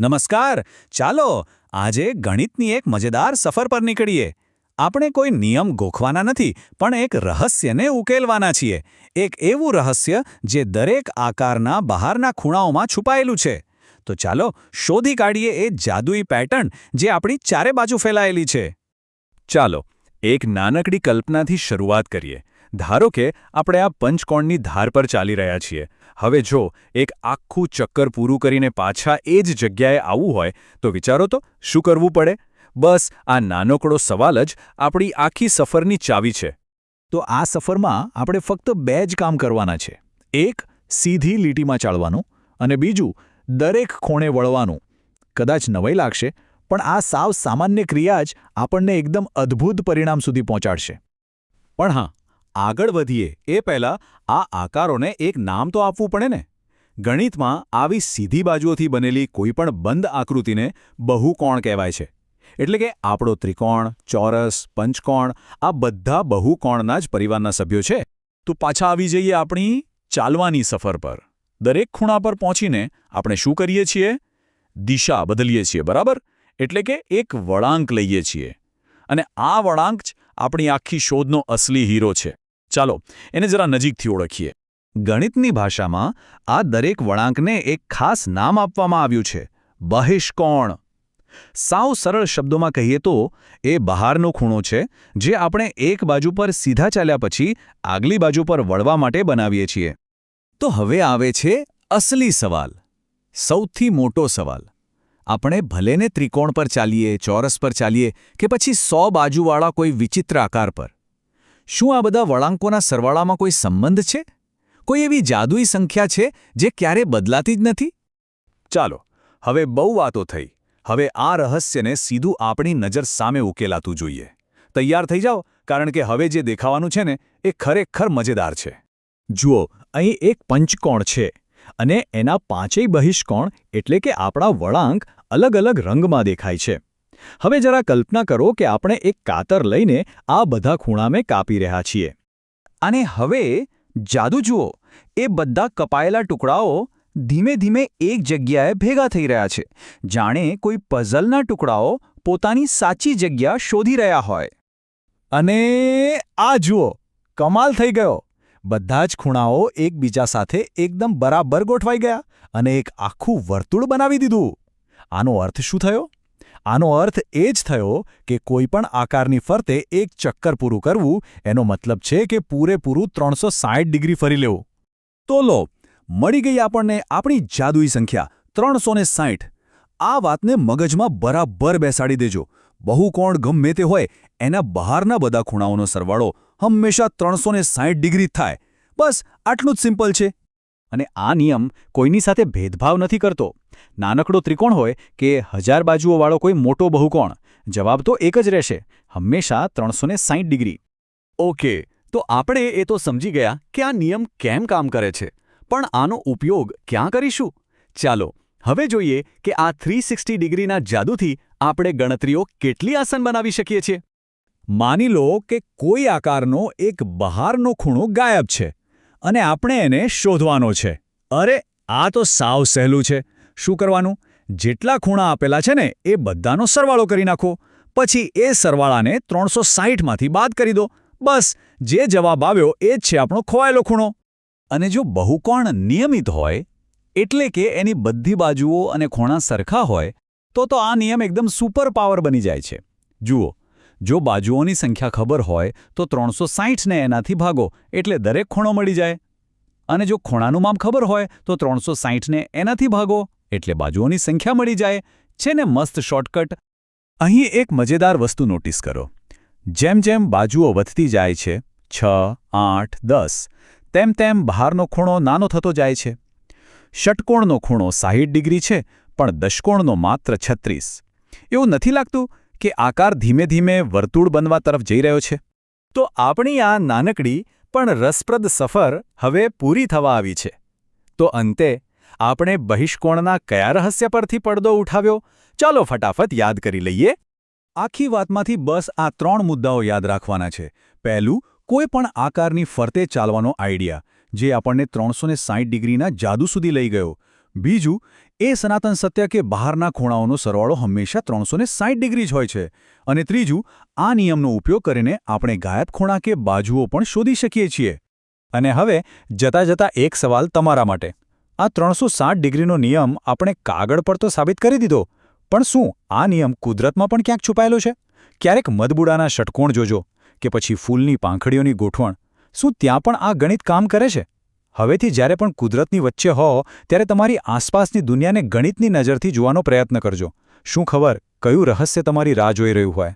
નમસ્કાર. ચાલો આજે ગણિતની એક મજેદાર સફર પર નીકળીએ. આપણે કોઈ નિયમ ગોખવાના નથી, પણ એક રહસ્યને ઉકેલવાના છીએ. એક એવું રહસ્ય જે દરેક આકારના બહારના ખૂણાઓમાં છુપાયેલું છે. તો ચાલો શોધી કાઢીએ એ જાદુઈ પેટર્ન જે આપણી ચારે બાજુ ફેલાયેલી છે. ચાલો એક નાનકડી કલ્પનાથી શરૂઆત કરીએ. ધારો કે આપણે આ પંચકોણની ધાર પર ચાલી રહ્યા છીએ. હવે જો એક આખું ચક્કર પૂરું કરીને પાછા એ જ જગ્યાએ આવવું હોય તો વિચારો તો શું કરવું પડે? બસ આ નાનકડો સવાલ જ આપણી આખી સફરની ચાવી છે. તો આ સફરમાં આપણે ફક્ત બે જ કામ કરવાના છે. એક, સીધી લીટીમાં ચાલવાનું, અને બીજું, દરેક ખૂણે વળવાનું. કદાચ નવાઈ લાગશે, પણ આ સાવ સામાન્ય ક્રિયા જ આપણને એકદમ અદ્ભુત પરિણામ સુધી પહોંચાડશે. પણ હા, આગળ વધીએ એ પહેલાં આ આકારોને એક નામ તો આપવું પડે ને. ગણિતમાં આવી સીધી બાજુઓથી બનેલી કોઈપણ બંધ આકૃતિને બહુકોણ કહેવાય છે. એટલે કે આપણો ત્રિકોણ, ચોરસ, પંચકોણ આ બધા બહુકોણના જ પરિવારના સભ્યો છે. તો પાછા આવી જઈએ આપણી ચાલવાની સફર પર. દરેક ખૂણા પર પહોંચીને આપણે શું કરીએ છીએ? દિશા બદલીએ છીએ, બરાબર? એટલે કે એક વળાંક લઈએ છીએ. અને આ વળાંક જ આપણી આખી શોધનો અસલી હીરો છે. ચાલો એને જરા નજીકથી ઓળખીએ. ગણિતની ભાષામાં આ દરેક વળાંકને એક ખાસ નામ આપવામાં આવ્યું છે: બહિષ્કોણ. સાવ સરળ શબ્દોમાં કહીએ તો એ બહારનો ખૂણો છે જે આપણે એક બાજુ પર સીધા ચાલ્યા પછી આગલી બાજુ પર વળવા માટે બનાવીએ છીએ. તો હવે આવે છે અસલી સવાલ, સૌથી મોટો સવાલ. આપણે ભલેને ત્રિકોણ પર ચાલીએ, ચોરસ પર ચાલીએ કે પછી 100 બાજુવાળા કોઈ વિચિત્ર આકાર પર, શું આ બધા વળાંકોના સરવાળામાં કોઈ સંબંધ છે? કોઈ એવી જાદુઈ સંખ્યા છે જે ક્યારે બદલાતી જ નથી? ચાલો હવે બહુ વાતો થઈ. હવે આ રહસ્યને સીધું આપણી નજર સામે ઉકેલાતું જોઈએ. તૈયાર થઈ જાઓ, કારણ કે હવે જે દેખાવાનું છે ને એ ખરેખર મજેદાર છે. જુઓ, અહીં એક પંચકોણ છે અને એના પાંચેય બહિષ્કોણ એટલે કે આપણા વળાંક અલગ અલગ રંગમાં દેખાય છે. હવે જરા કલ્પના કરો કે આપણે એક કાતર લઈને આ બધા ખૂણાને કાપી રહ્યા છીએ. અને હવે જાદુ જુઓ, એ બધા કપાયેલા ટુકડાઓ ધીમે ધીમે એક જગ્યાએ ભેગા થઈ રહ્યા છે, જાણે કોઈ પઝલના ટુકડાઓ પોતાની સાચી જગ્યા શોધી રહ્યા હોય. અને આ જુઓ, કમાલ થઈ ગયો. બધા જ ખૂણાઓ એકબીજા સાથે એકદમ બરાબર ગોઠવાઈ ગયા અને એક આખું વર્તુળ બનાવી દીધું. આનો અર્થ શું થયો? આનો અર્થ એ જ થયો કે કોઈપણ આકારની ફરતે એક ચક્કર પૂરું કરવું એનો મતલબ છે કે પૂરેપૂરું 360 ડિગ્રી ફરી લેવું. તો લો, મળી ગઈ આપણને આપણી જાદુઈ સંખ્યા 360. આ વાતને મગજમાં બરાબર બેસાડી દેજો. બહુકોણ ગમે તે હોય, એના બહારના બધા ખૂણાઓનો સરવાળો હંમેશા 360 ડિગ્રી થાય. બસ આટલું જ સિમ્પલ છે. અને આ નિયમ કોઈની સાથે ભેદભાવ નથી કરતો. નાનકડો ત્રિકોણ હોય કે 1000 બાજુઓવાળો કોઈ મોટો બહુકોણ, જવાબ તો એક જ રહેશે, હંમેશા 360 ડિગ્રી. ઓકે, તો આપણે એ તો સમજી ગયા કે આ નિયમ કેમ કામ કરે છે, પણ આનો ઉપયોગ ક્યાં કરીશું? ચાલો હવે જોઈએ કે આ 360 ડિગ્રીના જાદુથી આપણે ગણતરીઓ કેટલી આસાન બનાવી શકીએ છીએ. માની લો કે કોઈ આકારનો એક બહારનો ખૂણો ગાયબ છે અને આપણે એને શોધવાનો છે. અરે, આ તો સાવ સહેલું છે. શું કરવાનું? જેટલા ખૂણા આપેલા છે ને એ બધાનો સરવાળો કરી નાખો. પછી એ સરવાળાને 360માંથી બાદ કરી દો. બસ, જે જવાબ આવ્યો એ જ છે આપણો ખોવાયેલો ખૂણો. અને જો બહુકોણ નિયમિત હોય, એટલે કે એની બધી બાજુઓ અને ખૂણા સરખા હોય, તો આ નિયમ એકદમ સુપર પાવર બની જાય છે. જુઓ, જો બાજુઓની સંખ્યા ખબર હોય તો 360ને એનાથી ભાગો એટલે દરેક ખૂણો મળી જાય. અને જો ખૂણાનું માપ ખબર હોય તો 360ને એનાથી ભાગો એટલે બાજુઓની સંખ્યા મળી જાય. છે ને મસ્ત શોર્ટકટ? અહીં એક મજેદાર વસ્તુ નોટિસ કરો. જેમ જેમ બાજુઓ વધતી જાય છે, 6, 8, 10, તેમ તેમ બહારનો ખૂણો નાનો થતો જાય છે. ષટકોણનો ખૂણો 60 ડિગ્રી છે, પણ દશકોણનો માત્ર 36. એવું નથી લાગતું કે આકાર ધીમે ધીમે વર્તુળ બનવા તરફ જઈ રહ્યો છે? તો આપણી આ નાનકડી પણ રસપ્રદ સફર હવે પૂરી થવા આવી છે. તો અંતે આપણે બહિષ્કોણના કયા રહસ્ય પરથી પડદો ઉઠાવ્યો? ચાલો ફટાફટ યાદ કરી લઈએ. આખી વાતમાંથી બસ આ 3 મુદ્દાઓ યાદ રાખવાના છે. પહેલું, કોઈ પણ આકારની ફરતે ચાલવાનો આઈડિયા, જે આપણને 360 ડિગ્રીના જાદુ સુધી લઈ ગયો. બીજું, એ સનાતન સત્ય કે બહારના ખૂણાઓનો સરવાળો હંમેશા 360 ડિગ્રી જ હોય છે. અને ત્રીજું, આ નિયમનો ઉપયોગ કરીને આપણે ગાયબ ખૂણા કે બાજુઓ પણ શોધી શકીએ છીએ. અને હવે જતા જતા એક સવાલ તમારા માટે. આ 360 ડિગ્રીનો નિયમ આપણે કાગળ પર તો સાબિત કરી દીધો, પણ શું આ નિયમ કુદરતમાં પણ ક્યાંક છુપાયેલો છે? ક્યારેક મધબુડાના ષટકોણ જોજો કે પછી ફૂલની પાંખડીઓની ગોઠવણ. શું ત્યાં પણ આ ગણિત કામ કરે છે? હવેથી જ્યારે પણ કુદરતની વચ્ચે હો ત્યારે તમારી આસપાસની દુનિયાને ગણિતની નજરથી જોવાનો પ્રયત્ન કરજો. શું ખબર કયું રહસ્ય તમારી રાહ જોઈ રહ્યું હોય.